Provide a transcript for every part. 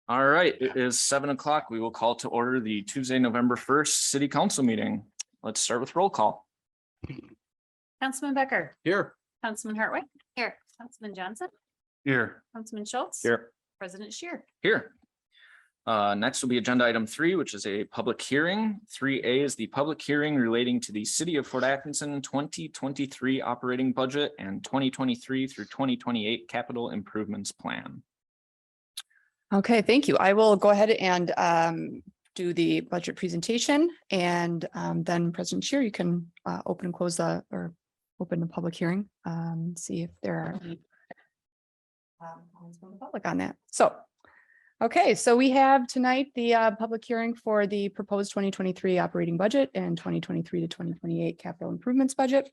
All right, it is 7 o'clock. We will call to order the Tuesday, November 1st City Council meeting. Let's start with roll call. Councilman Becker. Here. Councilman Hartwick. Here. Councilman Johnson. Here. Councilman Schultz. Here. President Scheer. Here. Next will be agenda item 3, which is a public hearing. 3A is the public hearing relating to the City of Fort Atkinson 2023 operating budget and 2023 through 2028 capital improvements plan. Okay, thank you. I will go ahead and do the budget presentation, and then President Scheer, you can open and close open the public hearing. See if there are any comments from the public on that. Okay, so we have tonight the public hearing for the proposed 2023 operating budget and 2023 to 2028 capital improvements budget,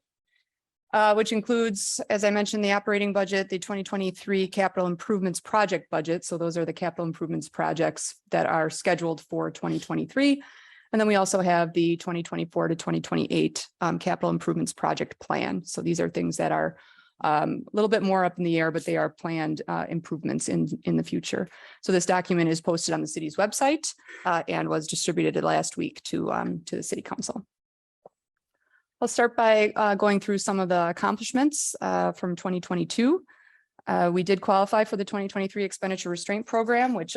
which includes, as I mentioned, the operating budget, the 2023 capital improvements project budget. So those are the capital improvements projects that are scheduled for 2023. And then we also have the 2024 to 2028 capital improvements project plan. So these are things that are a little bit more up in the air, but they are planned improvements in the future. So this document is posted on the city's website and was distributed last week to the city council. I'll start by going through some of the accomplishments from 2022. We did qualify for the 2023 expenditure restraint program, which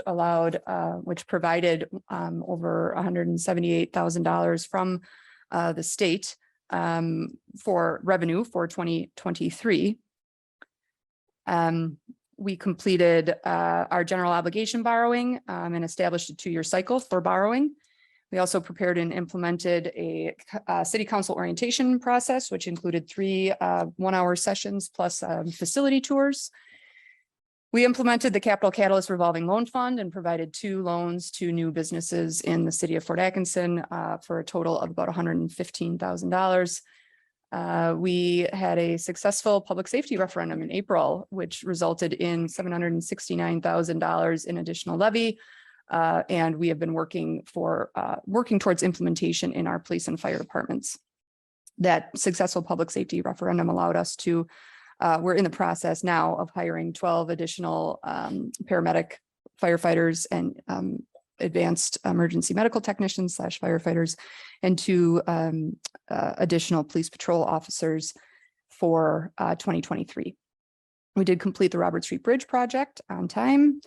provided over $178,000 from the state for revenue for 2023. We completed our general obligation borrowing and established a 2-year cycle for borrowing. We also prepared and implemented a city council orientation process, which included 3 one-hour sessions plus facility tours. We implemented the Capital Catalyst revolving loan fund and provided 2 loans to new businesses in the city of Fort Atkinson for a total of about $115,000. We had a successful public safety referendum in April, which resulted in $769,000 in additional levy. And we have been working towards implementation in our police and fire departments. That successful public safety referendum allowed us to, we're in the process now of hiring 12 additional paramedic firefighters and advanced emergency medical technicians / firefighters, and 2 additional police patrol officers for 2023. We did complete the Robert Street Bridge project on time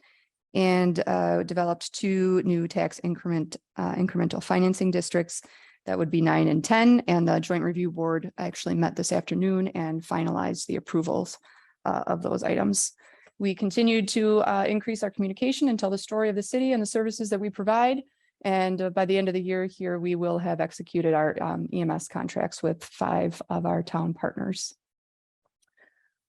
and developed 2 new tax incremental financing districts. That would be 9 and 10. And the Joint Review Board actually met this afternoon and finalized the approvals of those items. We continued to increase our communication and tell the story of the city and the services that we provide. And by the end of the year here, we will have executed our EMS contracts with 5 of our town partners.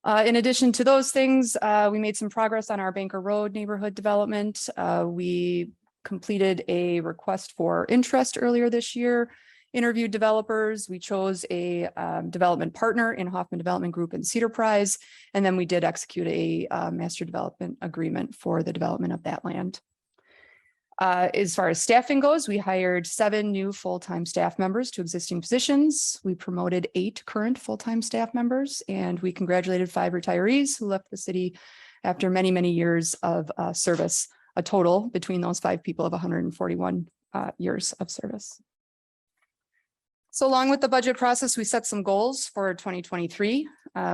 In addition to those things, we made some progress on our Banker Road neighborhood development. We completed a request for interest earlier this year, interviewed developers. We chose a development partner in Hoffman Development Group and Cedar Prize, and then we did execute a master development agreement for the development of that land. As far as staffing goes, we hired 7 new full-time staff members to existing positions. We promoted 8 current full-time staff members, and we congratulated 5 retirees who left the city after many, many years of service, a total between those 5 people of 141 years of service. So along with the budget process, we set some goals for 2023.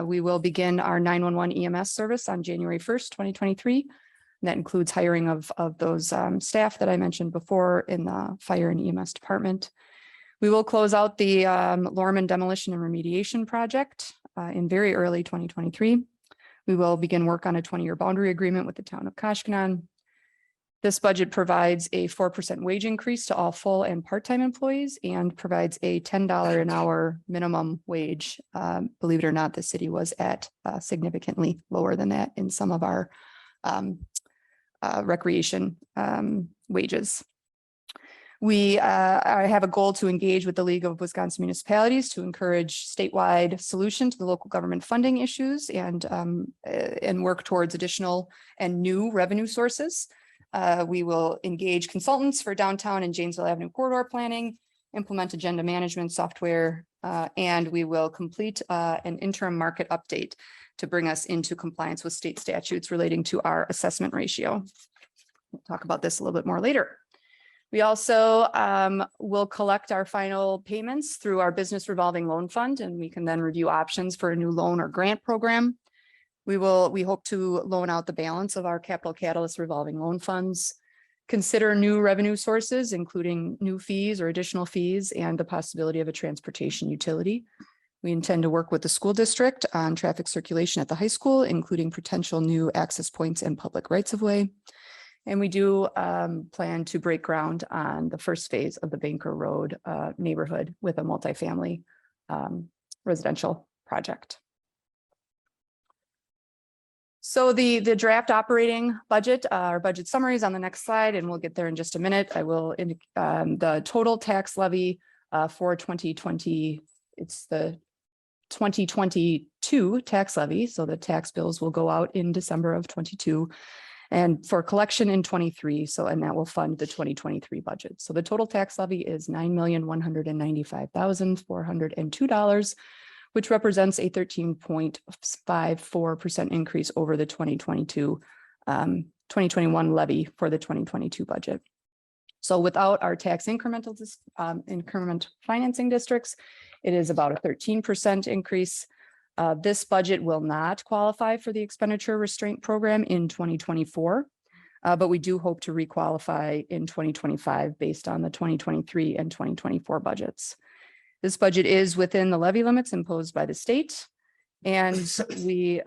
We will begin our 911 EMS service on January 1st, 2023. And that includes hiring of those staff that I mentioned before in the fire and EMS department. We will close out the Lorman demolition and remediation project in very early 2023. We will begin work on a 20-year boundary agreement with the town of Koshkonong. This budget provides a 4% wage increase to all full and part-time employees and provides a $10 an hour minimum wage. Believe it or not, the city was at significantly lower than that in some of our recreation wages. We have a goal to engage with the League of Wisconsin Municipalities to encourage statewide solution to the local government funding issues and work towards additional and new revenue sources. We will engage consultants for downtown and Janesville Avenue corridor planning, implement agenda management software, and we will complete an interim market update to bring us into compliance with state statutes relating to our assessment ratio. We'll talk about this a little bit more later. We also will collect our final payments through our business revolving loan fund, and we can then review options for a new loan or grant program. We hope to loan out the balance of our capital catalyst revolving loan funds, consider new revenue sources, including new fees or additional fees, and the possibility of a transportation utility. We intend to work with the school district on traffic circulation at the high school, including potential new access points and public rights of way. And we do plan to break ground on the first phase of the Banker Road neighborhood with a multifamily residential project. So the draft operating budget, our budget summary is on the next slide, and we'll get there in just a minute. I will the total tax levy for 2020. It's the 2022 tax levy. So the tax bills will go out in December of 22 and for collection in 23. So, and that will fund the 2023 budget. So the total tax levy is $9,195,402, which represents a 13.54% increase over the 2021 levy for the 2022 budget. So without our tax increment financing districts, it is about a 13% increase. This budget will not qualify for the expenditure restraint program in 2024, but we do hope to requalify in 2025 based on the 2023 and 2024 budgets. This budget is within the levy limits imposed by the state, and the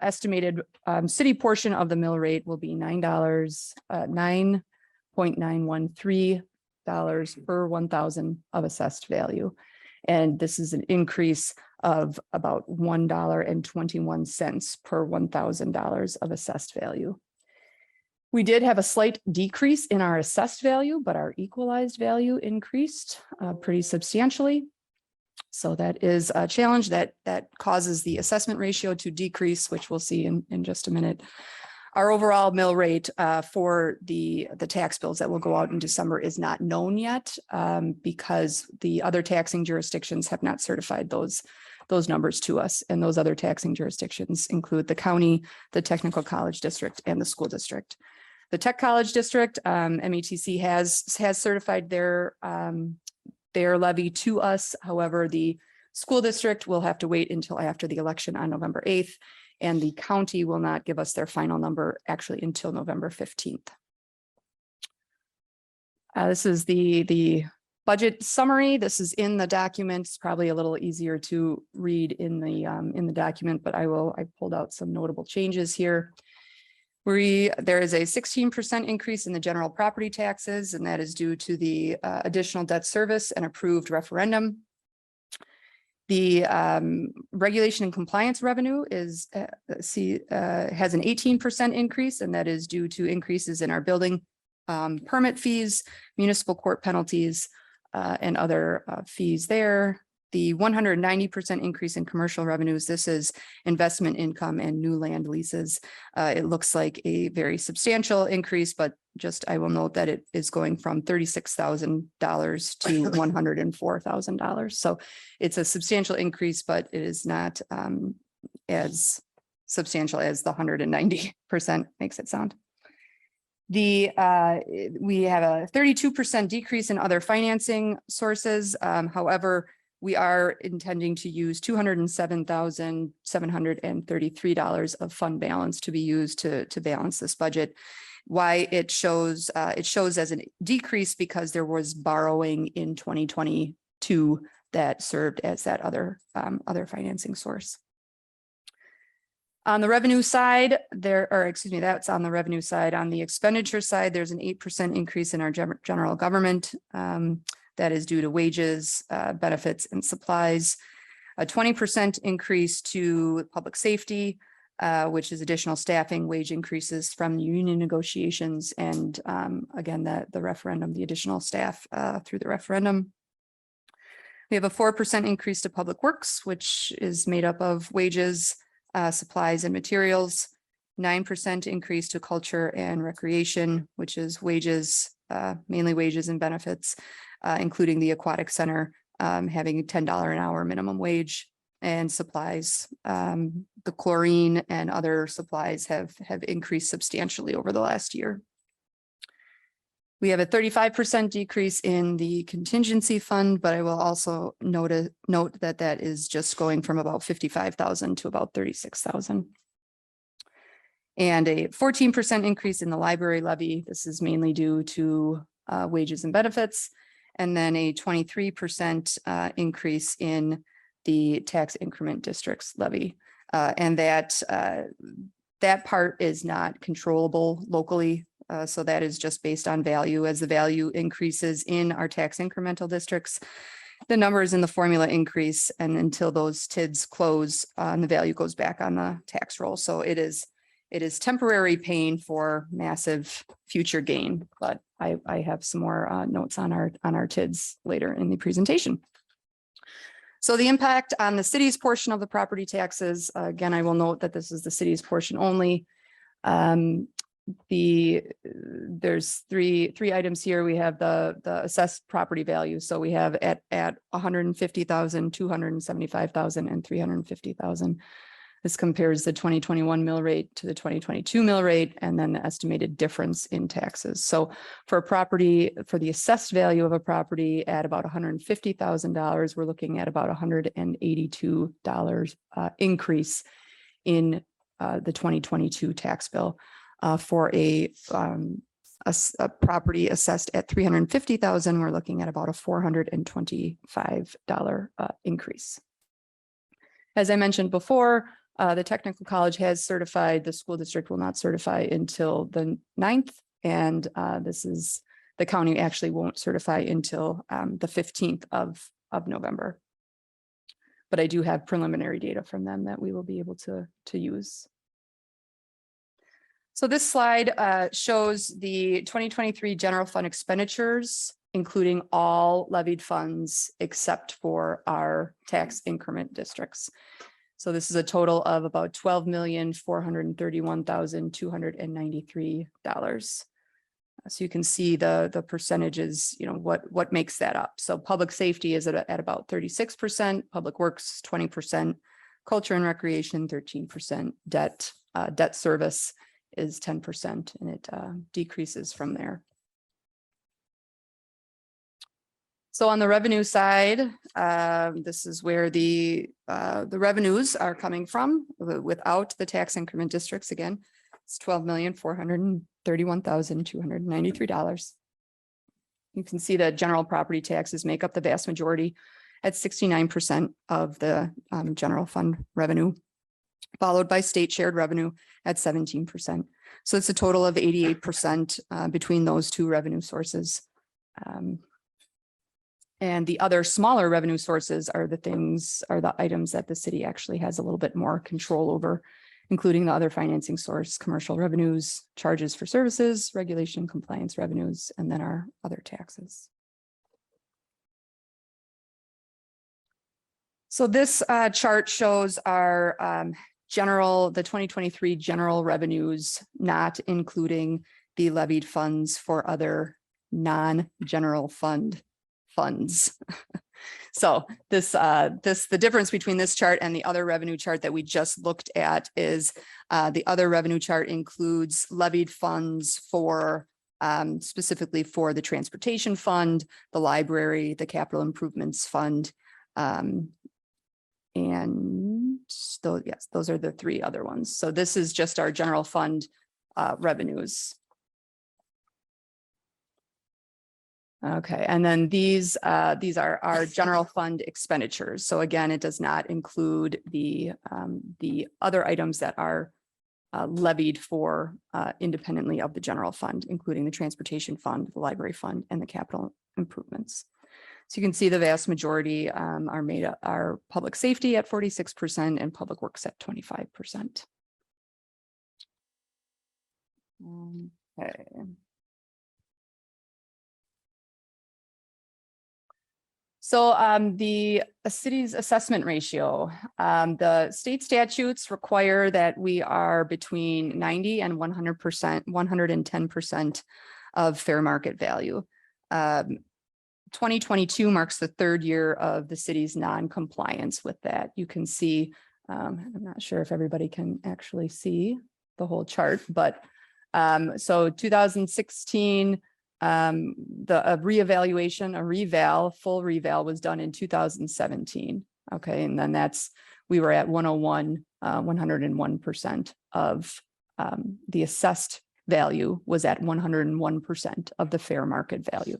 estimated city portion of the mill rate will be $9.913 per 1,000 of assessed value. And this is an increase of about $1.21 per $1,000 of assessed value. We did have a slight decrease in our assessed value, but our equalized value increased pretty substantially. So that is a challenge that causes the assessment ratio to decrease, which we'll see in just a minute. Our overall mill rate for the tax bills that will go out in December is not known yet because the other taxing jurisdictions have not certified those numbers to us. And those other taxing jurisdictions include the county, the technical college district, and the school district. The tech college district, METC has certified their levy to us. However, the school district will have to wait until after the election on November 8th. And the county will not give us their final number actually until November 15th. This is the budget summary. This is in the document. It's probably a little easier to read in the document, but I pulled out some notable changes here. There is a 16% increase in the general property taxes, and that is due to the additional debt service and approved referendum. The regulation and compliance revenue has an 18% increase, and that is due to increases in our building permit fees, municipal court penalties, and other fees there. The 190% increase in commercial revenues, this is investment income and new land leases. It looks like a very substantial increase, but I will note that it is going from $36,000 to $104,000. So it's a substantial increase, but it is not as substantial as the 190% makes it sound. We have a 32% decrease in other financing sources. However, we are intending to use $207,733 of fund balance to be used to balance this budget. Why it shows as a decrease because there was borrowing in 2022 that served as that other financing source. On the revenue side, that's on the revenue side. On the expenditure side, there's an 8% increase in our general government. That is due to wages, benefits, and supplies. A 20% increase to public safety, which is additional staffing, wage increases from union negotiations, and again, the referendum, the additional staff through the referendum. We have a 4% increase to public works, which is made up of wages, supplies, and materials. 9% increase to culture and recreation, which is wages, mainly wages and benefits, including the aquatic center having a $10 an hour minimum wage, and supplies. The chlorine and other supplies have increased substantially over the last year. We have a 35% decrease in the contingency fund, but I will also note that that is just going from about 55,000 to about 36,000. And a 14% increase in the library levy. This is mainly due to wages and benefits. And then a 23% increase in the tax increment districts levy. And that part is not controllable locally. So that is just based on value. As the value increases in our tax incremental districts, the numbers in the formula increase, and until those TIDs close, the value goes back on the tax roll. So it is temporary pain for massive future gain. But I have some more notes on our TIDs later in the presentation. So the impact on the city's portion of the property taxes, again, I will note that this is the city's portion only. There's three items here. We have the assessed property value. So we have at 150,000, 275,000, and 350,000. This compares the 2021 mill rate to the 2022 mill rate, and then the estimated difference in taxes. So for a property, for the assessed value of a property at about $150,000, we're looking at about $182 increase in the 2022 tax bill. For a property assessed at $350,000, we're looking at about a $425 increase. As I mentioned before, the technical college has certified. The school district will not certify until the 9th, and the county actually won't certify until the 15th of November. But I do have preliminary data from them that we will be able to use. So this slide shows the 2023 general fund expenditures, including all levied funds except for our tax increment districts. So this is a total of about $12,431,293. So you can see the percentages, what makes that up. So public safety is at about 36%, public works 20%, culture and recreation 13%, debt service is 10%, and it decreases from there. So on the revenue side, this is where the revenues are coming from without the tax increment districts. Again, it's $12,431,293. You can see that general property taxes make up the vast majority at 69% of the general fund revenue, followed by state shared revenue at 17%. So it's a total of 88% between those two revenue sources. And the other smaller revenue sources are the items that the city actually has a little bit more control over, including the other financing source, commercial revenues, charges for services, regulation, compliance revenues, and then our other taxes. So this chart shows our the 2023 general revenues, not including the levied funds for other non-general funds. So the difference between this chart and the other revenue chart that we just looked at is the other revenue chart includes levied funds for specifically for the transportation fund, the library, the capital improvements fund, and those are the three other ones. So this is just our general fund revenues. Okay, and then these are our general fund expenditures. So again, it does not include the other items that are levied for independently of the general fund, including the transportation fund, the library fund, and the capital improvements. So you can see the vast majority are public safety at 46% and public works at 25%. Okay. So the city's assessment ratio, the state statutes require that we are between 90 and 100%, 110% of fair market value. 2022 marks the third year of the city's non-compliance with that. You can see, I'm not sure if everybody can actually see the whole chart, but so 2016, The reevaluation, full reval was done in 2017. Okay, and then we were at 101, 101% of the assessed value was at 101% of the fair market value.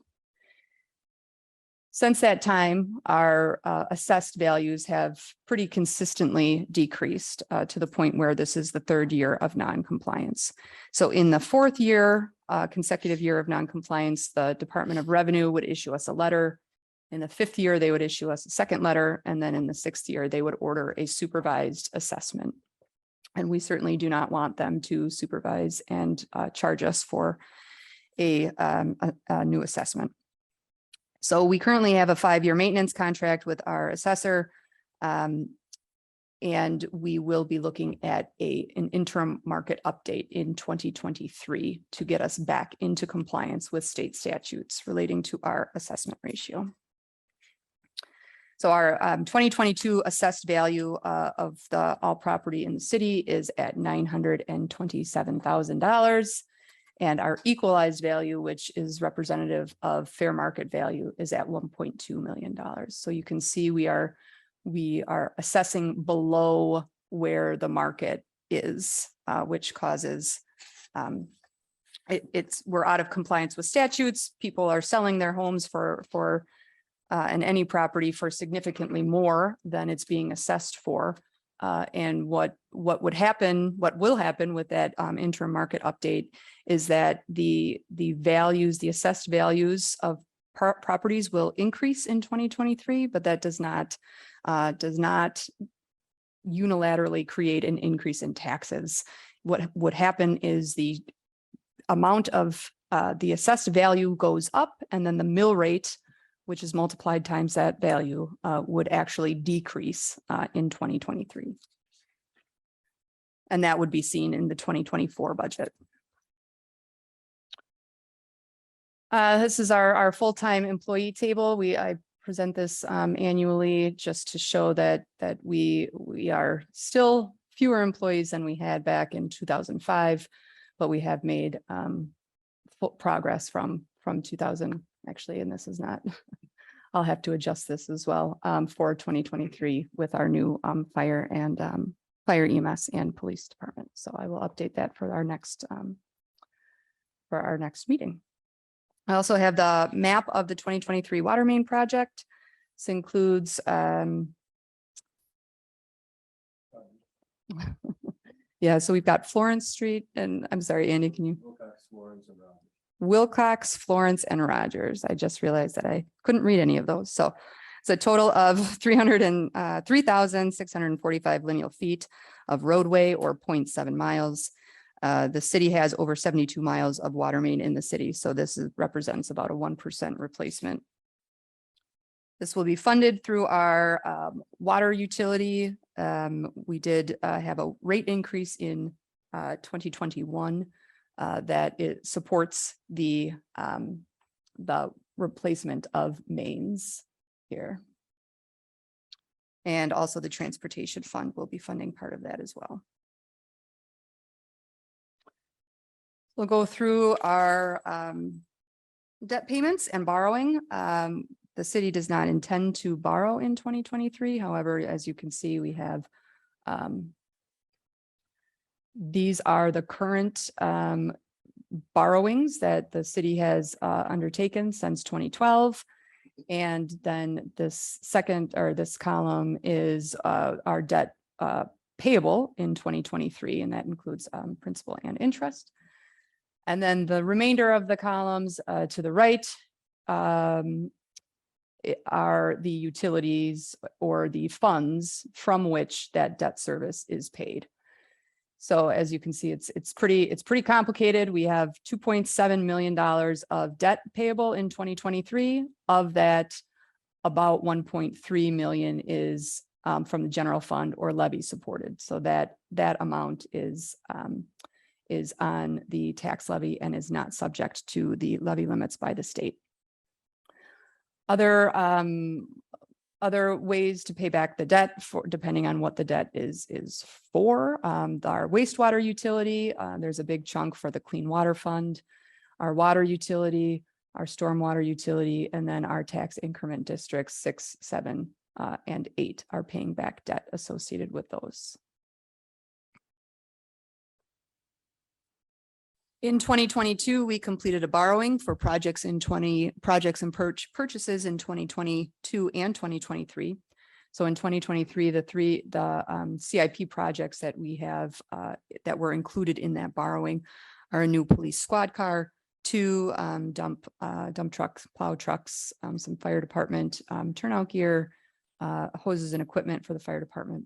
Since that time, our assessed values have pretty consistently decreased to the point where this is the third year of non-compliance. So in the fourth year, consecutive year of non-compliance, the Department of Revenue would issue us a letter. In the fifth year, they would issue us a second letter. And then in the sixth year, they would order a supervised assessment. And we certainly do not want them to supervise and charge us for a new assessment. So we currently have a 5-year maintenance contract with our assessor. And we will be looking at an interim market update in 2023 to get us back into compliance with state statutes relating to our assessment ratio. So our 2022 assessed value of all property in the city is at $927,000. And our equalized value, which is representative of fair market value, is at $1.2 million. So you can see we are assessing below where the market is, which causes we're out of compliance with statutes. People are selling their homes and any property for significantly more than it's being assessed for. And what will happen with that interim market update is that the assessed values of properties will increase in 2023, but that does not unilaterally create an increase in taxes. What would happen is the amount of the assessed value goes up, and then the mill rate, which is multiplied times that value, would actually decrease in 2023. And that would be seen in the 2024 budget. This is our full-time employee table. I present this annually just to show that we are still fewer employees than we had back in 2005, but we have made full progress from 2000. Actually, and this is not, I'll have to adjust this as well for 2023 with our new fire EMS and police department. So I will update that for our next meeting. I also have the map of the 2023 water main project. This includes yeah, so we've got Florence Street, and I'm sorry, Andy, can you? Wilcox, Florence, and Rogers. I just realized that I couldn't read any of those. So it's a total of 3,645 lineal feet of roadway, or 0.7 miles. The city has over 72 miles of water main in the city. So this represents about a 1% replacement. This will be funded through our water utility. We did have a rate increase in 2021 that it supports the replacement of mains here. And also the transportation fund will be funding part of that as well. We'll go through our debt payments and borrowing. The city does not intend to borrow in 2023. However, as you can see, we have these are the current borrowings that the city has undertaken since 2012. And then this column is our debt payable in 2023, and that includes principal and interest. And then the remainder of the columns to the right are the utilities or the funds from which that debt service is paid. So as you can see, it's pretty complicated. We have $2.7 million of debt payable in 2023. Of that, about 1.3 million is from the general fund or levy supported. So that amount is on the tax levy and is not subject to the levy limits by the state. Other ways to pay back the debt, depending on what the debt is for. Our wastewater utility, there's a big chunk for the clean water fund. Our water utility, our stormwater utility, and then our tax increment districts 6, 7, and 8 are paying back debt associated with those. In 2022, we completed a borrowing for projects and purchases in 2022 and 2023. So in 2023, the CIP projects that we have that were included in that borrowing are a new police squad car, 2 dump trucks, plow trucks, some fire department turnout gear, hoses and equipment for the fire department,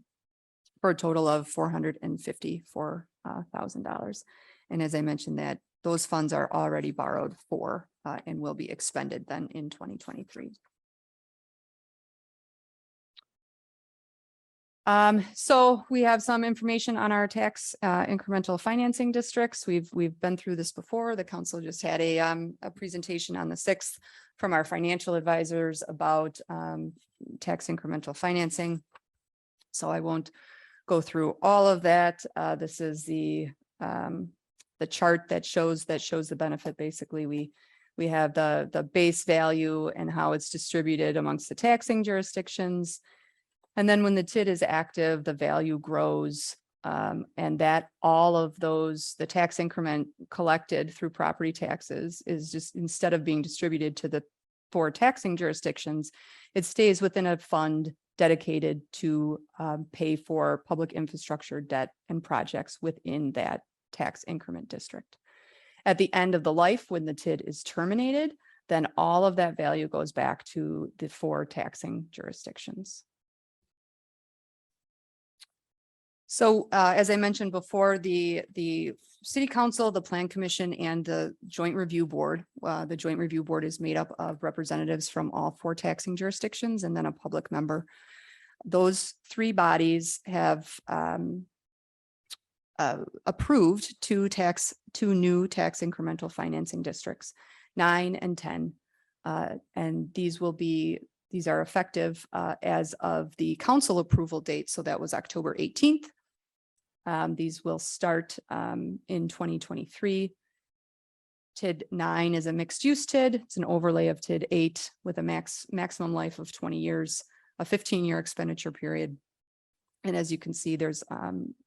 for a total of $454,000. And as I mentioned, that those funds are already borrowed for and will be expended then in 2023. So we have some information on our tax incremental financing districts. We've been through this before. The council just had a presentation on the 6th from our financial advisors about tax incremental financing. So I won't go through all of that. This is the chart that shows the benefit. Basically, we have the base value and how it's distributed amongst the taxing jurisdictions. And then when the TID is active, the value grows, and that all of those, the tax increment collected through property taxes is just, instead of being distributed to the 4 taxing jurisdictions, it stays within a fund dedicated to pay for public infrastructure debt and projects within that tax increment district. At the end of the life, when the TID is terminated, then all of that value goes back to the 4 taxing jurisdictions. So as I mentioned before, the City Council, the Plan Commission, and the Joint Review Board, the Joint Review Board is made up of representatives from all 4 taxing jurisdictions and then a public member. Those 3 bodies have approved 2 new tax incremental financing districts, 9 and 10. And these are effective as of the council approval date. So that was October 18th. These will start in 2023. TID 9 is a mixed use TID. It's an overlay of TID 8 with a maximum life of 20 years, a 15-year expenditure period. And as you can see, there's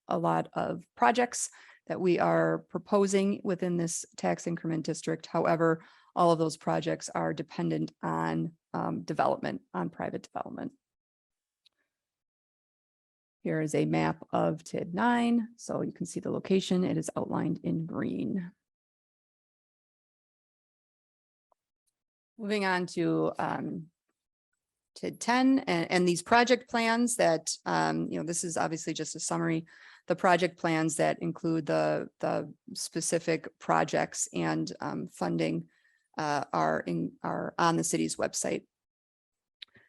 a lot of projects that we are proposing within this tax increment district. However, all of those projects are dependent on development, on private development. Here is a map of TID 9. So you can see the location. It is outlined in green. Moving on to TID 10 and these project plans that, this is obviously just a summary. The project plans that include the specific projects and funding are on the city's website.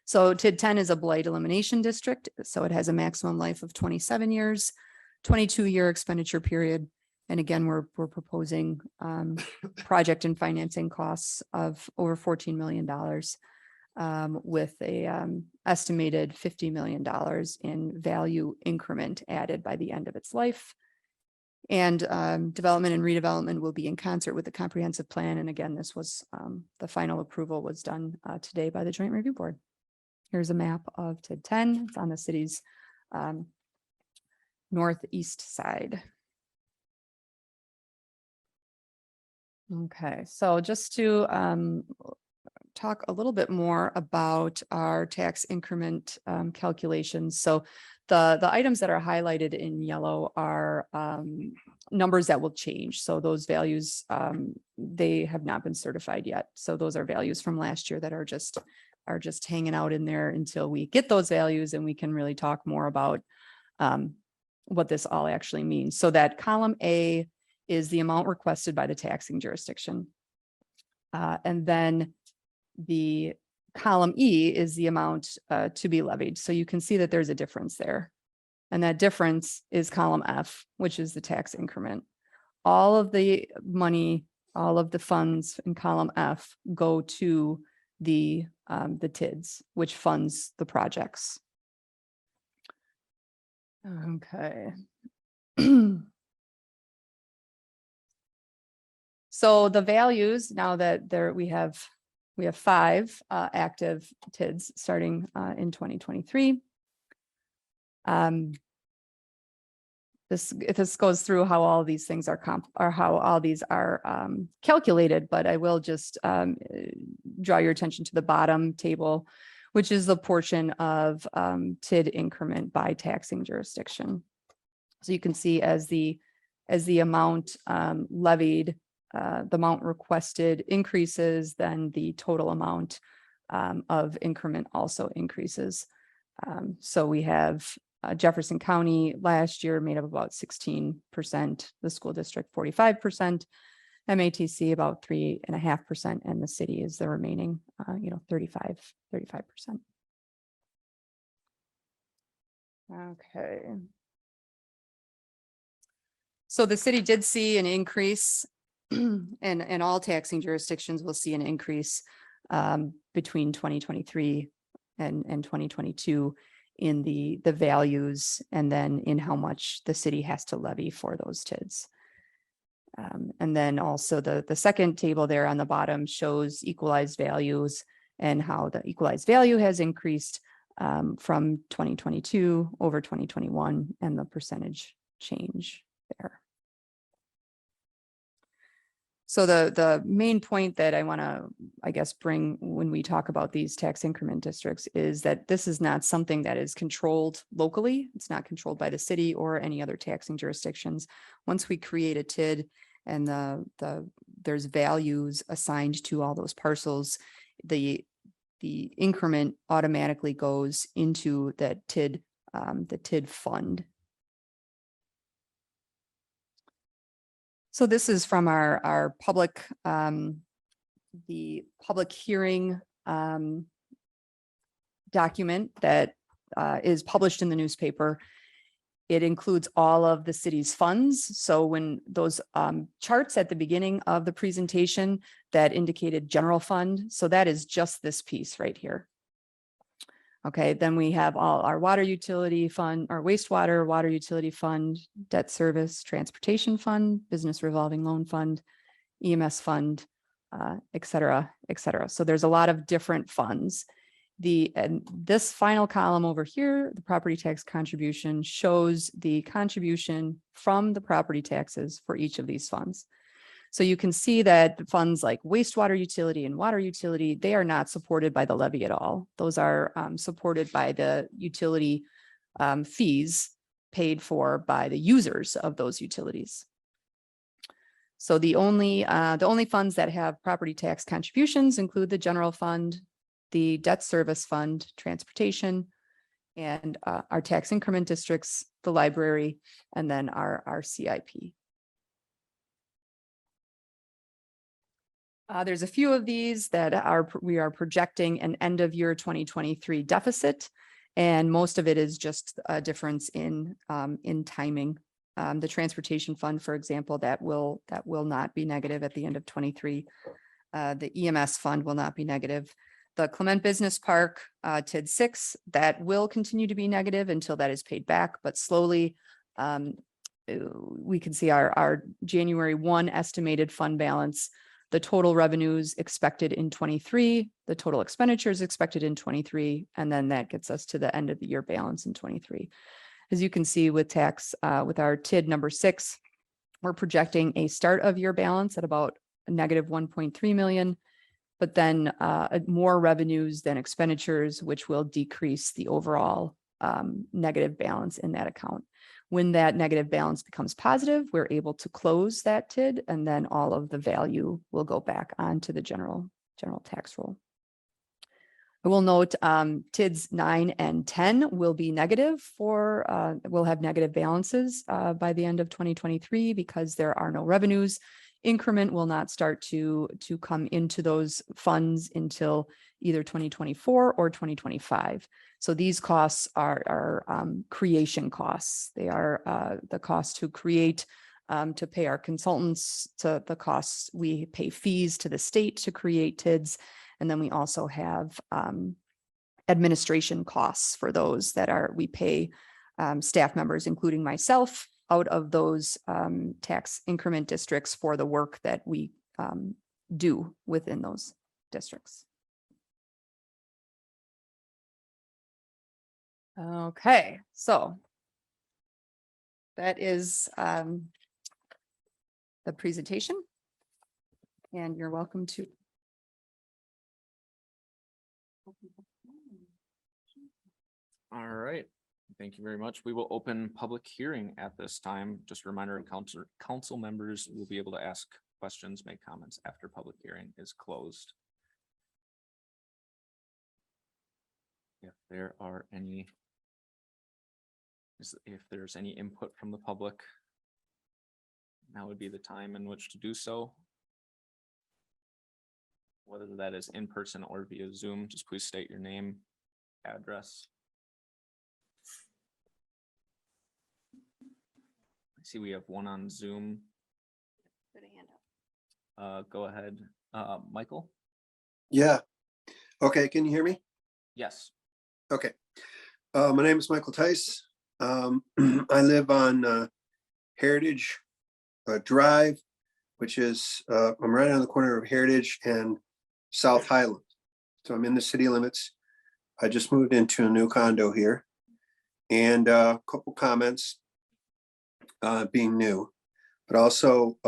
So TID 10 is a blight elimination district. So it has a maximum life of 27 years, 22-year expenditure period. And again, we're proposing project and financing costs of over $14 million with a estimated $50 million in value increment added by the end of its life. And development and redevelopment will be in concert with the comprehensive plan. And again, this was the final approval was done today by the Joint Review Board. Here's a map of TID 10. It's on the city's northeast side. Okay, so just to talk a little bit more about our tax increment calculations. So the items that are highlighted in yellow are numbers that will change. So those values, they have not been certified yet. So those are values from last year that are just hanging out in there until we get those values and we can really talk more about what this all actually means. So that column A is the amount requested by the taxing jurisdiction. And then the column E is the amount to be levied. So you can see that there's a difference there. And that difference is column F, which is the tax increment. All of the money, all of the funds in column F go to the TIDs, which funds the projects. Okay. So the values, now that we have 5 active TIDs starting in 2023. This goes through how all these things are how all these are calculated, but I will just draw your attention to the bottom table, which is the portion of TID increment by taxing jurisdiction. So you can see as the amount levied, the amount requested increases, then the total amount of increment also increases. So we have Jefferson County last year made up about 16%, the school district 45%, MATC about 3.5%, and the city is the remaining, 35%. Okay. So the city did see an increase, and all taxing jurisdictions will see an increase between 2023 and 2022 in the values, and then in how much the city has to levy for those TIDs. And then also the second table there on the bottom shows equalized values and how the equalized value has increased from 2022 over 2021 and the percentage change there. So the main point that I want to, I guess, bring when we talk about these tax increment districts is that this is not something that is controlled locally. It's not controlled by the city or any other taxing jurisdictions. Once we create a TID and there's values assigned to all those parcels, the increment automatically goes into that TID, the TID fund. So this is from our public, the public hearing document that is published in the newspaper. It includes all of the city's funds. So when those charts at the beginning of the presentation that indicated general fund, so that is just this piece right here. Okay, then we have all our water utility fund, our wastewater, water utility fund, debt service, transportation fund, business revolving loan fund, EMS fund, et cetera, et cetera. So there's a lot of different funds. And this final column over here, the property tax contribution, shows the contribution from the property taxes for each of these funds. So you can see that the funds like wastewater utility and water utility, they are not supported by the levy at all. Those are supported by the utility fees paid for by the users of those utilities. So the only funds that have property tax contributions include the general fund, the debt service fund, transportation, and our tax increment districts, the library, and then our CIP. There's a few of these that we are projecting an end of year 2023 deficit, and most of it is just a difference in timing. The transportation fund, for example, that will not be negative at the end of 23. The EMS fund will not be negative. The Clement Business Park, TID 6, that will continue to be negative until that is paid back, but slowly we can see our January 1 estimated fund balance, the total revenues expected in 23, the total expenditures expected in 23, and then that gets us to the end of the year balance in 23. As you can see with with our TID number 6, we're projecting a start of year balance at about a negative 1.3 million, but then more revenues than expenditures, which will decrease the overall negative balance in that account. When that negative balance becomes positive, we're able to close that TID, and then all of the value will go back onto the general tax roll. I will note TIDs 9 and 10 will be negative will have negative balances by the end of 2023 because there are no revenues. Increment will not start to come into those funds until either 2024 or 2025. So these costs are creation costs. They are the cost to create, to pay our consultants, to the costs we pay fees to the state to create TIDs. And then we also have administration costs for those that we pay staff members, including myself, out of those tax increment districts for the work that we do within those districts. Okay, so that is the presentation. And you're welcome to. All right, thank you very much. We will open public hearing at this time. Just a reminder, council members will be able to ask questions, make comments after public hearing is closed. If there are any, if there's any input from the public, now would be the time in which to do so. Whether that is in person or via Zoom, just please state your name, address. I see we have one on Zoom. Put a hand up. Go ahead, Michael. Yeah. Okay, can you hear me? Yes. Okay. My name is Michael Tice. I live on Heritage Drive, which is, I'm right on the corner of Heritage and South Highland. So I'm in the city limits. I just moved into a new condo here. And a couple comments, being new, but also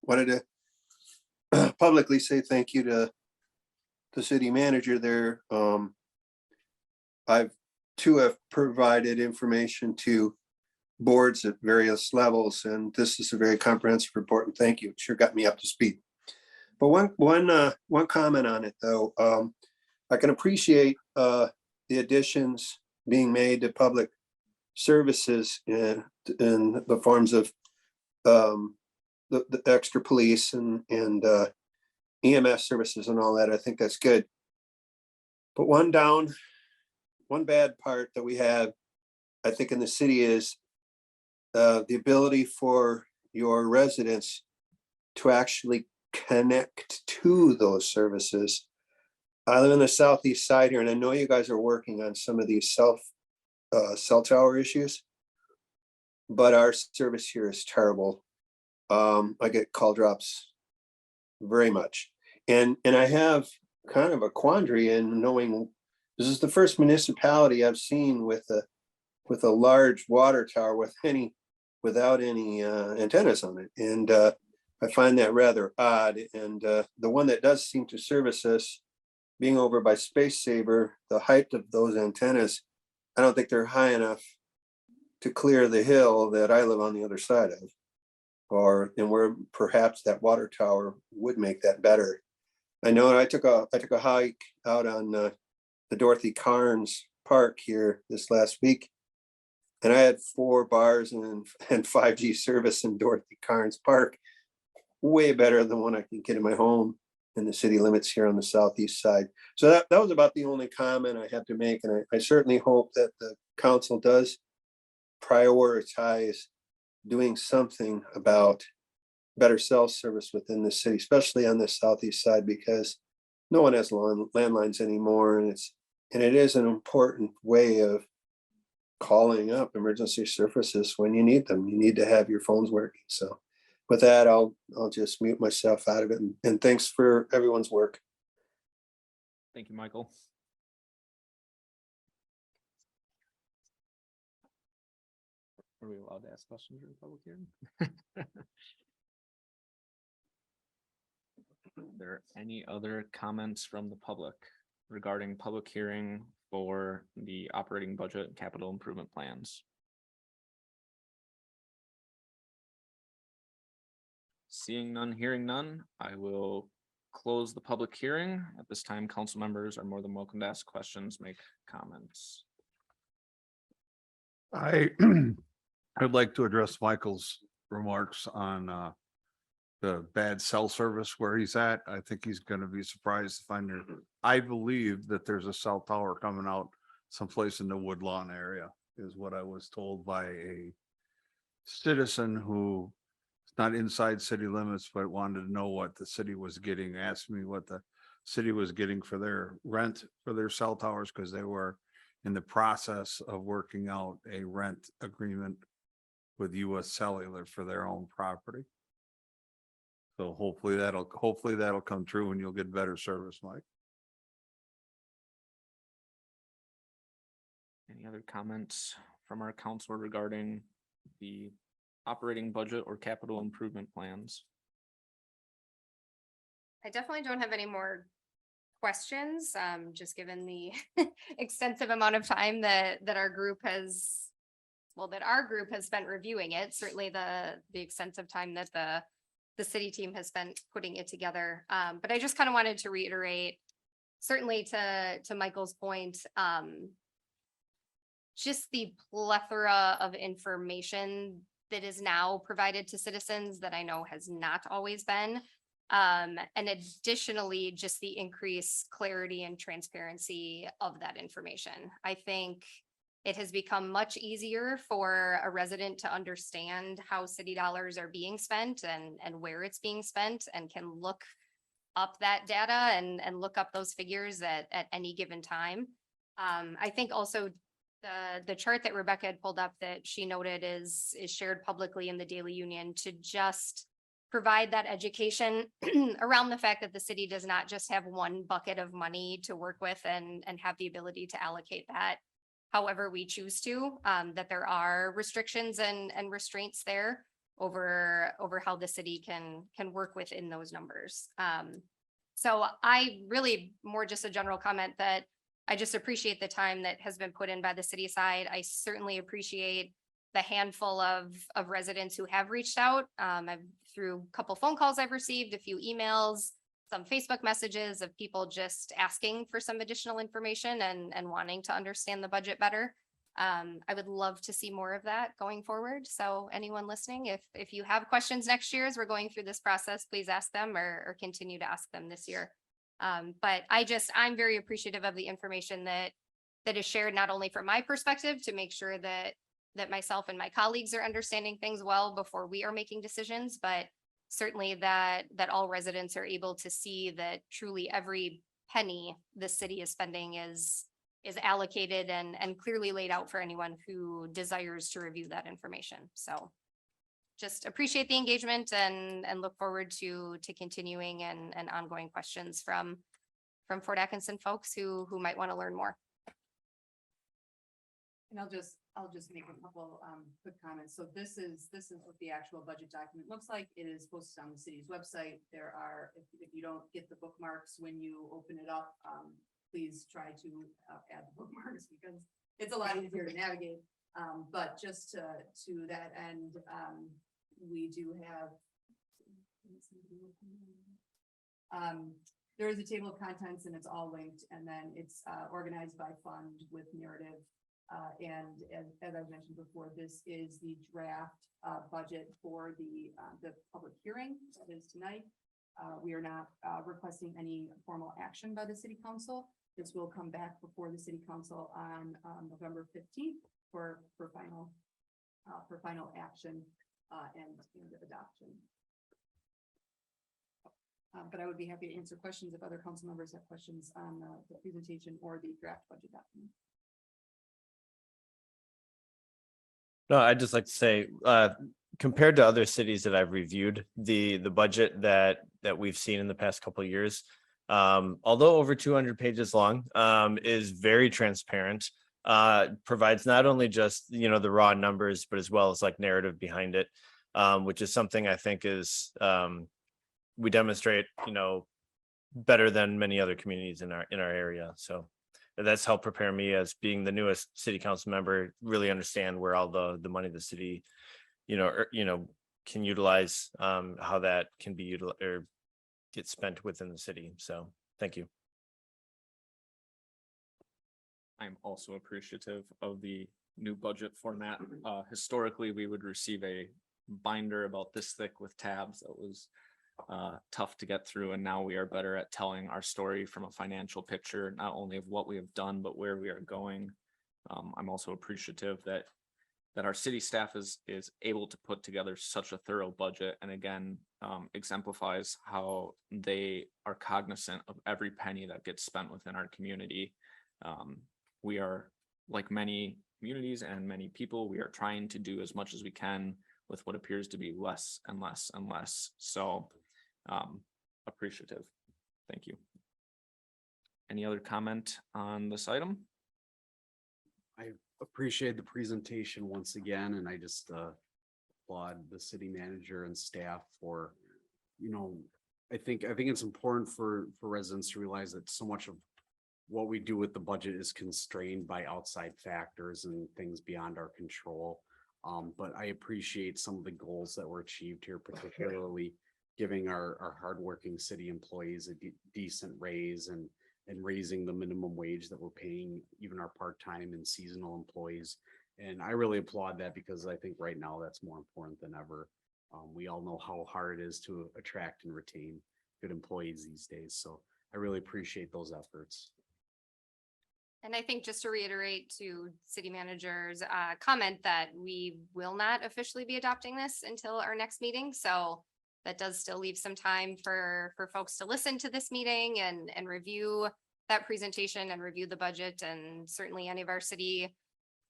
wanted to publicly say thank you to the city manager there. I've have provided information to boards at various levels, and this is a very comprehensive report, and thank you. It sure got me up to speed. But one comment on it though, I can appreciate the additions being made to public services in the forms of the extra police and EMS services and all that. I think that's good. But one bad part that we have, I think, in the city is the ability for your residents to actually connect to those services. I live in the southeast side here, and I know you guys are working on some of these cell tower issues, but our service here is terrible. I get call drops very much, and I have kind of a quandary in knowing this is the first municipality I've seen with a large water tower without any antennas on it, and I find that rather odd. And the one that does seem to service us, being over by Space Saver, the height of those antennas, I don't think they're high enough to clear the hill that I live on the other side of, and where perhaps that water tower would make that better. I know I took a hike out on the Dorothy Carnes Park here this last week, and I had 4 bars and 5G service in Dorothy Carnes Park, way better than one I can get in my home in the city limits here on the southeast side. So that was about the only comment I have to make, and I certainly hope that the council does prioritize doing something about better cell service within the city, especially on the southeast side, because no one has landlines anymore, and it is an important way of calling up emergency services when you need them. You need to have your phones working. So with that, I'll just mute myself out of it, and thanks for everyone's work. Thank you, Michael. Are we allowed to ask questions in public hearing? Are there any other comments from the public regarding public hearing for the operating budget and capital improvement plans? Seeing none, hearing none, I will close the public hearing. At this time, council members are more than welcome to ask questions, make comments. I'd like to address Michael's remarks on the bad cell service where he's at. I think he's going to be surprised to find there. I believe that there's a cell tower coming out someplace in the Woodlawn area, is what I was told by a citizen who is not inside city limits, but wanted to know what the city was getting, asked me what the city was getting for their rent for their cell towers, because they were in the process of working out a rent agreement with US Cellular for their own property. So hopefully that'll come true and you'll get better service, Mike. Any other comments from our council regarding the operating budget or capital improvement plans? I definitely don't have any more questions, just given the extensive amount of time that our group has, that our group has spent reviewing it, certainly the extensive time that the city team has spent putting it together. But I just kind of wanted to reiterate, certainly to Michael's point, just the plethora of information that is now provided to citizens that I know has not always been. And additionally, just the increased clarity and transparency of that information. I think it has become much easier for a resident to understand how city dollars are being spent and where it's being spent, and can look up that data and look up those figures at any given time. I think also the chart that Rebecca had pulled up that she noted is shared publicly in the Daily Union to just provide that education around the fact that the city does not just have one bucket of money to work with and have the ability to allocate that however we choose to, that there are restrictions and restraints there over how the city can work within those numbers. So I really more just a general comment that I just appreciate the time that has been put in by the city side. I certainly appreciate the handful of residents who have reached out. I've through a couple phone calls I've received, a few emails, some Facebook messages of people just asking for some additional information and wanting to understand the budget better. I would love to see more of that going forward. So anyone listening, if you have questions next year as we're going through this process, please ask them or continue to ask them this year. But I'm very appreciative of the information that is shared, not only from my perspective to make sure that myself and my colleagues are understanding things well before we are making decisions, but certainly that all residents are able to see that truly every penny the city is spending is allocated and clearly laid out for anyone who desires to review that information. So just appreciate the engagement and look forward to continuing and ongoing questions from Fort Atkinson folks who might want to learn more. And I'll just make a couple quick comments. So this is what the actual budget document looks like. It is posted on the city's website. There are, if you don't get the bookmarks when you open it up, please try to add the bookmarks because it's a lot easier to navigate. But just to that end, we do have there is a table of contents and it's all linked, and then it's organized by fund with narrative. And as I mentioned before, this is the draft budget for the public hearing that is tonight. We are not requesting any formal action by the city council. This will come back before the city council on November 15th for final action and adoption. But I would be happy to answer questions if other council members have questions on the presentation or the draft budget document. No, I'd just like to say, compared to other cities that I've reviewed, the budget that we've seen in the past couple of years, although over 200 pages long, is very transparent. Provides not only just the raw numbers, but as well as like narrative behind it, which is something I think is we demonstrate better than many other communities in our area. So that's helped prepare me as being the newest city council member, really understand where all the money the city, can utilize, how that can be utilized or get spent within the city. So thank you. I'm also appreciative of the new budget format. Historically, we would receive a binder about this thick with tabs that was tough to get through, and now we are better at telling our story from a financial picture, not only of what we have done but where we are going. I'm also appreciative that our city staff is able to put together such a thorough budget, and again exemplifies how they are cognizant of every penny that gets spent within our community. We are, like many communities and many people, we are trying to do as much as we can with what appears to be less and less and less. So appreciative. Thank you. Any other comment on this item? I appreciate the presentation once again, and I just applaud the city manager and staff for, I think it's important for residents to realize that so much of what we do with the budget is constrained by outside factors and things beyond our control. But I appreciate some of the goals that were achieved here, particularly giving our hardworking city employees a decent raise and raising the minimum wage that we're paying even our part-time and seasonal employees. And I really applaud that because I think right now that's more important than ever. We all know how hard it is to attract and retain good employees these days. So I really appreciate those efforts. And I think just to reiterate to city manager's comment that we will not officially be adopting this until our next meeting. So that does still leave some time for folks to listen to this meeting and review that presentation and review the budget. And certainly any of our city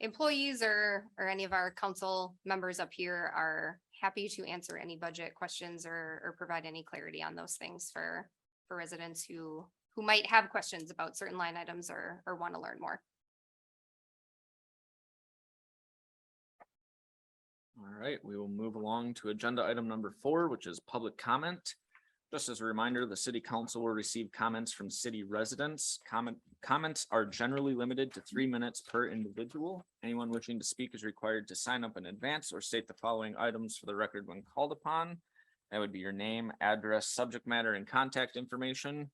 employees or any of our council members up here are happy to answer any budget questions or provide any clarity on those things for residents who might have questions about certain line items or want to learn more. All right, we will move along to agenda item number 4, which is public comment. Just as a reminder, the city council will receive comments from city residents. Comments are generally limited to 3 minutes per individual. Anyone wishing to speak is required to sign up in advance or state the following items for the record when called upon. That would be your name, address, subject matter, and contact information.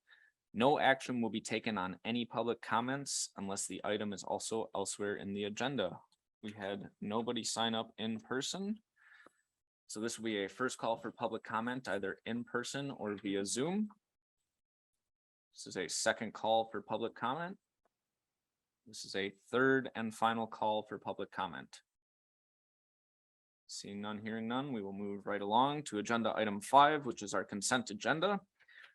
No action will be taken on any public comments unless the item is also elsewhere in the agenda. We had nobody sign up in person. So this will be a first call for public comment, either in person or via Zoom. This is a second call for public comment. This is a third and final call for public comment. Seeing none, hearing none, we will move right along to agenda item 5, which is our consent agenda.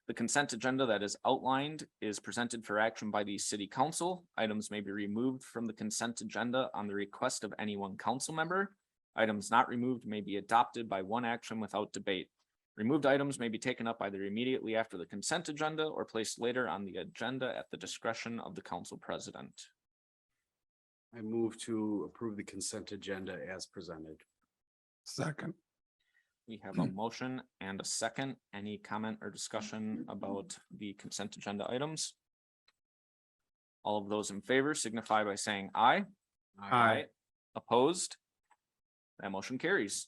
The consent agenda that is outlined is presented for action by the city council. Items may be removed from the consent agenda on the request of any one council member. Items not removed may be adopted by one action without debate. Removed items may be taken up either immediately after the consent agenda or placed later on the agenda at the discretion of the council president. I move to approve the consent agenda as presented. Second. We have a motion and a second. Any comment or discussion about the consent agenda items? All of those in favor signify by saying aye. Aye. Opposed? That motion carries.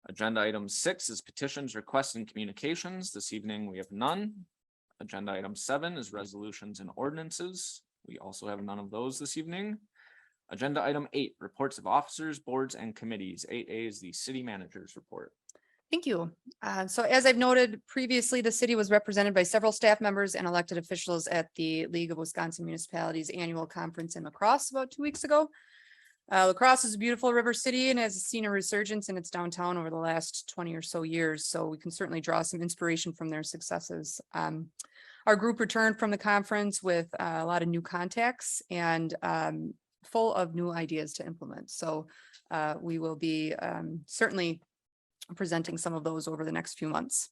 Agenda item 6 is petitions, requests, and communications. This evening, we have none. Agenda item 7 is resolutions and ordinances. We also have none of those this evening. Agenda item 8, reports of officers, boards, and committees. 8A is the city manager's report. Thank you. So as I've noted previously, the city was represented by several staff members and elected officials at the League of Wisconsin Municipalities Annual Conference in La Crosse about 2 weeks ago. La Crosse is a beautiful river city and has seen a resurgence in its downtown over the last 20 or so years. So we can certainly draw some inspiration from their successes. Our group returned from the conference with a lot of new contacts and full of new ideas to implement. So we will be certainly presenting some of those over the next few months.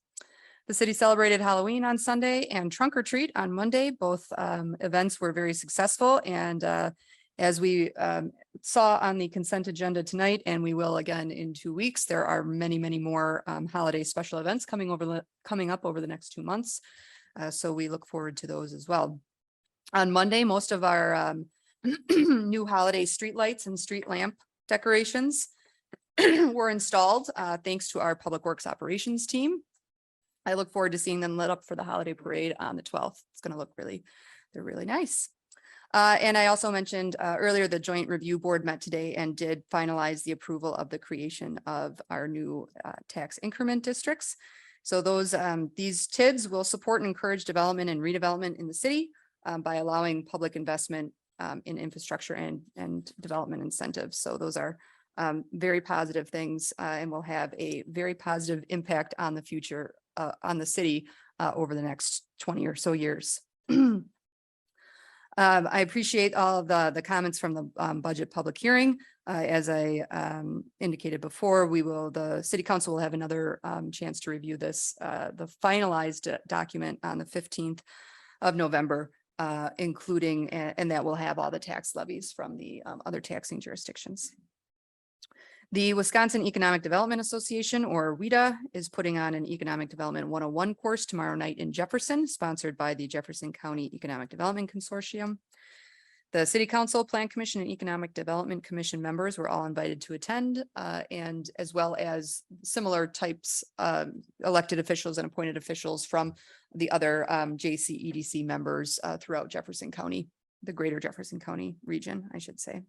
The city celebrated Halloween on Sunday and Trunk or Treat on Monday. Both events were very successful, and as we saw on the consent agenda tonight, and we will again in 2 weeks, there are many, many more holiday special events coming up over the next 2 months. So we look forward to those as well. On Monday, most of our new holiday street lights and street lamp decorations were installed thanks to our Public Works Operations team. I look forward to seeing them lit up for the holiday parade on the 12th. It's going to look they're really nice. And I also mentioned earlier, the Joint Review Board met today and did finalize the approval of the creation of our new tax increment districts. So these TIDs will support and encourage development and redevelopment in the city by allowing public investment in infrastructure and development incentives. So those are very positive things and will have a very positive impact on the future on the city over the next 20 or so years. I appreciate all of the comments from the budget public hearing. As I indicated before, the city council will have another chance to review this, the finalized document on the 15th of November, including, and that will have all the tax levies from the other taxing jurisdictions. The Wisconsin Economic Development Association, or WEDA, is putting on an Economic Development 101 course tomorrow night in Jefferson, sponsored by the Jefferson County Economic Development Consortium. The City Council, Plan Commission, and Economic Development Commission members were all invited to attend, and as well as similar types of elected officials and appointed officials from the other JCEDC members throughout Jefferson County, the greater Jefferson County region, I should say.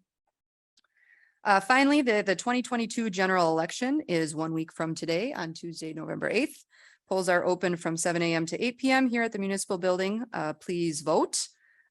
Finally, the 2022 general election is 1 week from today on Tuesday, November 8th. Polls are open from 7 a.m. to 8 p.m. here at the municipal building. Please vote.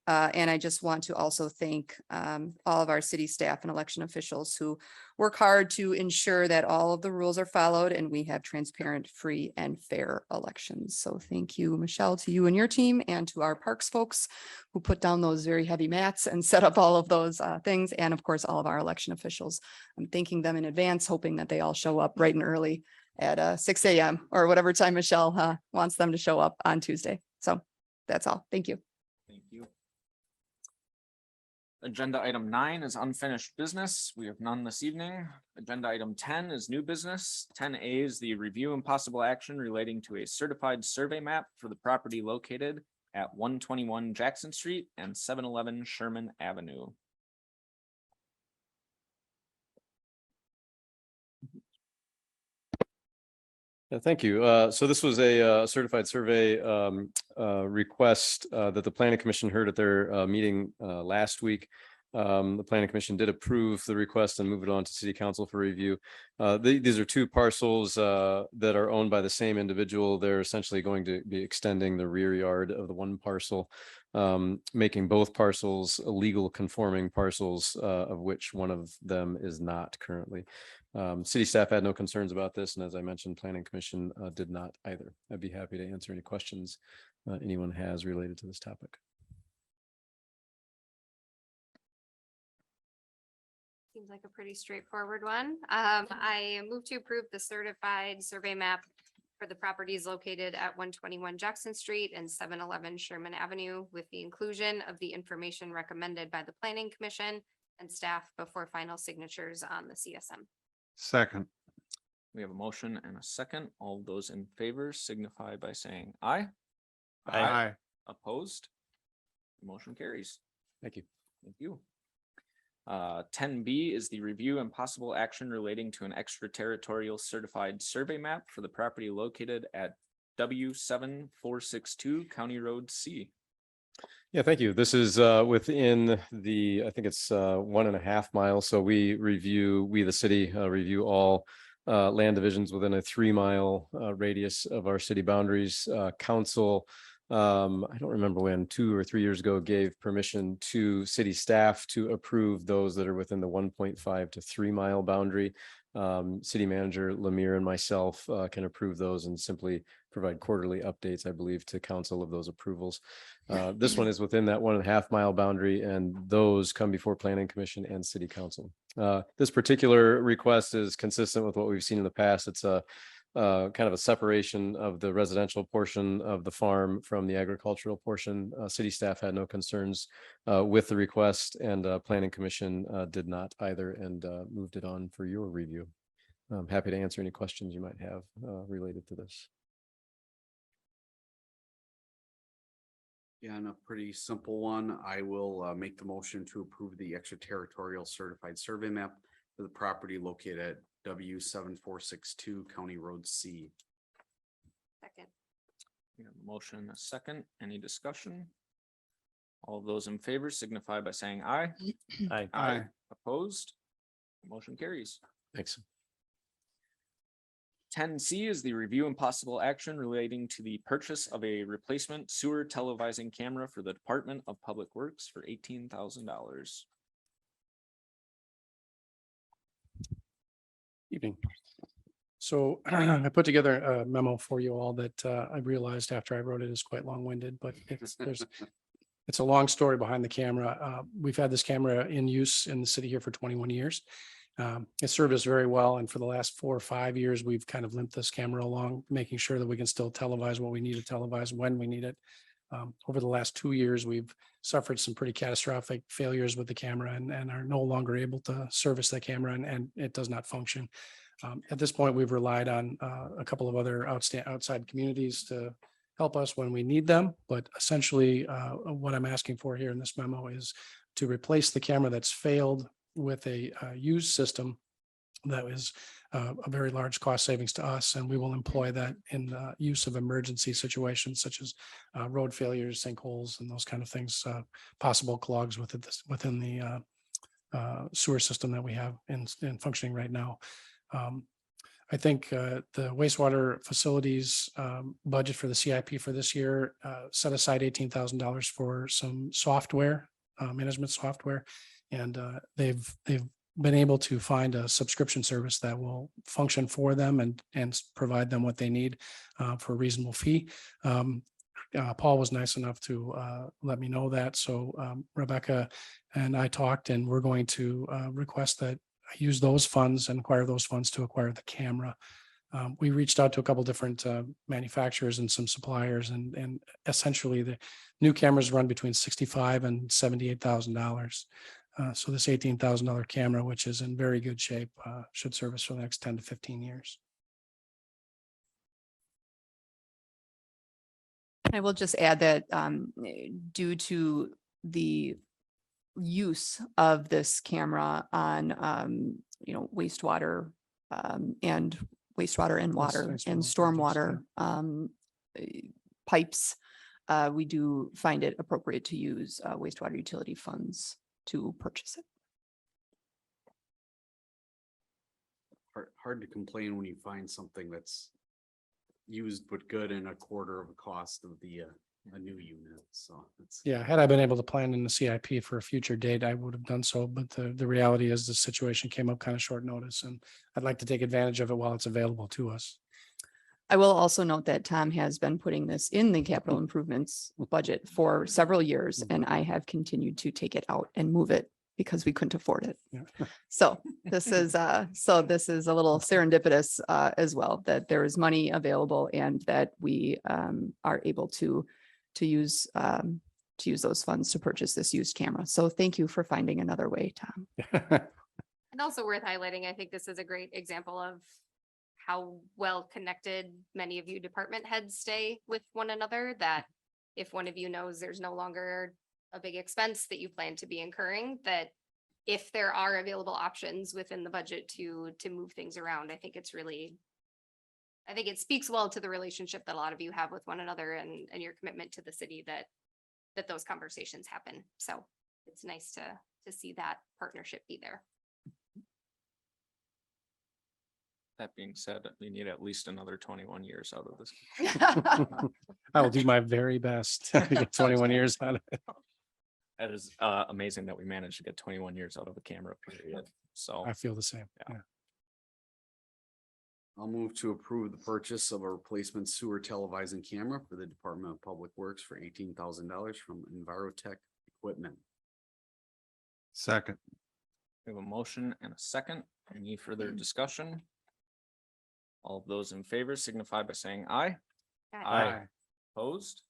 And I just want to also thank all of our city staff and election officials who work hard to ensure that all of the rules are followed and we have transparent, free, and fair elections. So thank you, Michelle, to you and your team, and to our parks folks who put down those very heavy mats and set up all of those things. And of course, all of our election officials. I'm thanking them in advance, hoping that they all show up bright and early at 6 a.m. or whatever time Michelle wants them to show up on Tuesday. So that's all. Thank you. Thank you. Agenda item 9 is unfinished business. We have none this evening. Agenda item 10 is new business. 10A is the review and possible action relating to a certified survey map for the property located at 121 Jackson Street and 711 Sherman Avenue. Thank you. So this was a certified survey request that the Planning Commission heard at their meeting last week. The Planning Commission did approve the request and move it on to City Council for review. These are two parcels that are owned by the same individual. They're essentially going to be extending the rear yard of the one parcel, making both parcels legal conforming parcels, of which one of them is not currently. City staff had no concerns about this, and as I mentioned, Planning Commission did not either. I'd be happy to answer any questions anyone has related to this topic. Seems like a pretty straightforward one. I move to approve the certified survey map for the properties located at 121 Jackson Street and 711 Sherman Avenue, with the inclusion of the information recommended by the Planning Commission and staff before final signatures on the CSM. Second. We have a motion and a second. All those in favor signify by saying aye. Aye. Opposed? Motion carries. Thank you. Thank you. 10B is the review and possible action relating to an extraterritorial certified survey map for the property located at W7462 County Road C. Yeah, thank you. This is within the, I think it's 1.5 miles. So the city review all land divisions within a 3-mile radius of our city boundaries. Council, I don't remember when, 2 or 3 years ago, gave permission to city staff to approve those that are within the 1.5 to 3 mile boundary. City manager Lemire and myself can approve those and simply provide quarterly updates, I believe, to council of those approvals. This one is within that 1.5 mile boundary, and those come before Planning Commission and City Council. This particular request is consistent with what we've seen in the past. It's a kind of a separation of the residential portion of the farm from the agricultural portion. City staff had no concerns with the request, and Planning Commission did not either, and moved it on for your review. I'm happy to answer any questions you might have related to this. Yeah, and a pretty simple one. I will make the motion to approve the extraterritorial certified survey map for the property located at W7462 County Road C. Second. We have a motion and a second. Any discussion? All of those in favor signify by saying aye. Aye. Aye. Opposed? Motion carries. Thanks. 10C is the review and possible action relating to the purchase of a replacement sewer televising camera for the Department of Public Works for $18,000. Evening. So I put together a memo for you all that I realized after I wrote it is quite long-winded, but there's It's a long story behind the camera. We've had this camera in use in the city here for 21 years. It served us very well. And for the last 4 or 5 years, we've kind of limped this camera along, making sure that we can still televise what we need to televise when we need it. Over the last 2 years, we've suffered some pretty catastrophic failures with the camera and are no longer able to service the camera and it does not function. At this point, we've relied on a couple of other outside communities to help us when we need them. But essentially, what I'm asking for here in this memo is to replace the camera that's failed with a used system that is a very large cost savings to us, and we will employ that in the use of emergency situations such as road failures, sinkholes, and those kind of things, possible clogs within the sewer system that we have in functioning right now. I think the wastewater facilities budget for the CIP for this year set aside $18,000 for some software, management software, and they've been able to find a subscription service that will function for them and provide them what they need for a reasonable fee. Paul was nice enough to let me know that. So Rebecca and I talked, and we're going to request that I use those funds and acquire those funds to acquire the camera. We reached out to a couple different manufacturers and some suppliers, and essentially the new cameras run between $65,000 and $78,000. So this $18,000 camera, which is in very good shape, should serve us for the next 10 to 15 years. I will just add that due to the use of this camera on, wastewater and water and stormwater pipes, we do find it appropriate to use wastewater utility funds to purchase it. Hard to complain when you find something that's used but good and a quarter of the cost of the a new unit. So it's Yeah, had I been able to plan in the CIP for a future date, I would have done so. But the reality is the situation came up kind of short notice, and I'd like to take advantage of it while it's available to us. I will also note that Tom has been putting this in the capital improvements budget for several years, and I have continued to take it out and move it because we couldn't afford it. Yeah. So this is a little serendipitous as well, that there is money available and that we are able to use those funds to purchase this used camera. So thank you for finding another way, Tom. And also worth highlighting, I think this is a great example of how well connected many of you department heads stay with one another, that if one of you knows there's no longer a big expense that you plan to be incurring, that if there are available options within the budget to move things around, I think it speaks well to the relationship that a lot of you have with one another and your commitment to the city that those conversations happen. So it's nice to see that partnership be there. That being said, we need at least another 21 years out of this. I will do my very best to get 21 years out of it. That is amazing that we managed to get 21 years out of a camera period. So I feel the same. Yeah. Yeah. I'll move to approve the purchase of a replacement sewer televising camera for the Department of Public Works for $18,000 from Envirotech Equipment. Second. we have a motion and a second. Any further discussion? All of those in favor signify by saying aye. Aye. Opposed?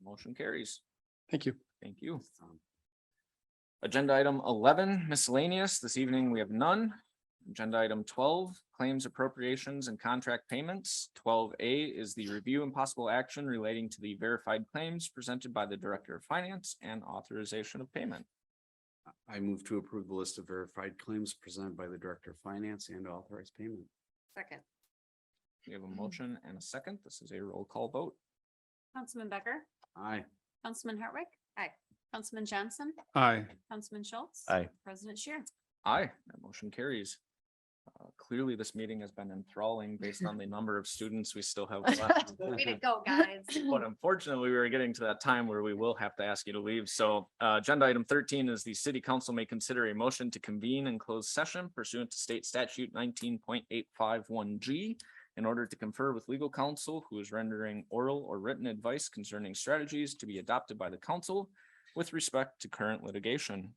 Motion carries. Thank you. Thank you. Agenda item 11 miscellaneous. This evening we have none. Agenda item 12 claims appropriations and contract payments. 12A is the review and possible action relating to the verified claims presented by the Director of Finance and authorization of payment. I move to approve the list of verified claims presented by the Director of Finance and authorize payment. Second. We have a motion and a second. This is a roll call vote. Councilman Becker, Aye. Councilman Hartwick. Aye. Councilman Johnson, Aye. Councilman Schultz. Aye. President Shear. Aye, that motion carries. Clearly, this meeting has been enthralling based on the number of students we still have left. Way to go, guys. But unfortunately, we were getting to that time where we will have to ask you to leave. So agenda item 13 is the city council may consider a motion to convene and close session pursuant to state statute 19.851G in order to confer with legal counsel who is rendering oral or written advice concerning strategies to be adopted by the council with respect to current litigation.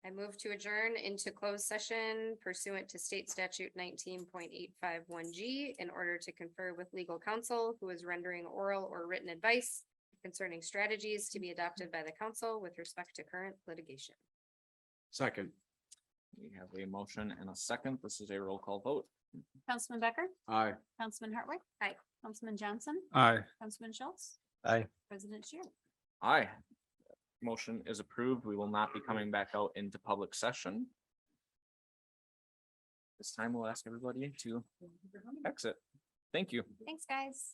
I move to adjourn into closed session pursuant to state statute 19.851G in order to confer with legal counsel who is rendering oral or written advice concerning strategies to be adopted by the council with respect to current litigation. Second. We have a motion and a second. This is a roll call vote. Councilman Becker, Aye. Councilman Hartwick. Aye. Councilman Johnson, Aye. Councilman Schultz, Aye. President Shear. Aye. Motion is approved. We will not be coming back out into public session. This time we'll ask everybody to exit. Thank you. Thanks, guys.